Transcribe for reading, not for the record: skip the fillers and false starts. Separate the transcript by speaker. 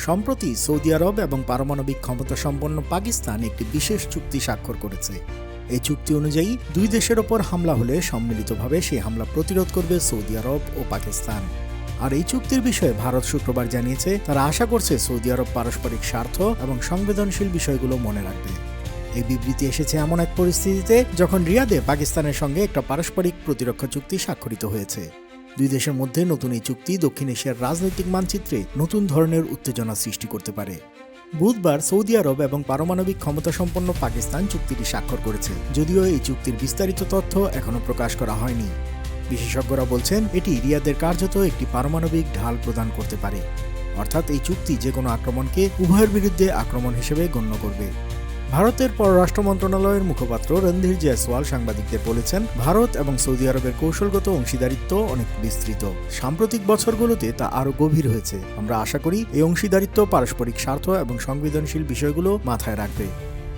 Speaker 1: সম্প্রতি সৌদি আরব এবং পারমাণবিক ক্ষমতা সম্পন্ন পাকিস্তান একটি বিশেষ চুক্তি স্বাক্ষর করেছে। এই চুক্তি অনুযায়ী দুই দেশের ওপর হামলা হলে সম্মিলিতভাবে সেই হামলা প্রতিরোধ করবে সৌদি আরব ও পাকিস্তান। আর এই চুক্তির বিষয়ে ভারত শুক্রবার জানিয়েছে তারা আশা করছে সৌদি আরব পারস্পরিক স্বার্থ এবং সংবেদনশীল বিষয়গুলো মনে রাখবে। এই বিবৃতি এসেছে এমন এক পরিস্থিতিতে যখন রিয়াদে পাকিস্তানের সঙ্গে একটা পারস্পরিক প্রতিরক্ষা চুক্তি স্বাক্ষরিত হয়েছে। দুই দেশের মধ্যে নতুন এই চুক্তি দক্ষিণ এশিয়ার রাজনৈতিক মানচিত্রে নতুন ধরনের উত্তেজনা সৃষ্টি করতে পারে। বুধবার সৌদি আরব এবং পারমাণবিক ক্ষমতাসম্পন্ন পাকিস্তান চুক্তিটি স্বাক্ষর করেছে, যদিও এই চুক্তির বিস্তারিত তথ্য এখনও প্রকাশ করা হয়নি। বিশেষজ্ঞরা বলছেন এটি রিয়াদের কার্যত একটি পারমাণবিক ঢাল প্রদান করতে পারে, অর্থাৎ এই চুক্তি যে কোনো আক্রমণকে উভয়ের বিরুদ্ধে আক্রমণ হিসেবে গণ্য করবে। ভারতের পররাষ্ট্র মন্ত্রণালয়ের মুখপাত্র রণধীর জয়সওয়াল সাংবাদিকদের বলেছেন, ভারত এবং সৌদি আরবের কৌশলগত অংশীদারিত্ব অনেক বিস্তৃত। সাম্প্রতিক বছরগুলোতে তা আরও গভীর হয়েছে। আমরা আশা করি এই অংশীদারিত্ব পারস্পরিক স্বার্থ এবং সংবেদনশীল বিষয়গুলো মাথায় রাখবে।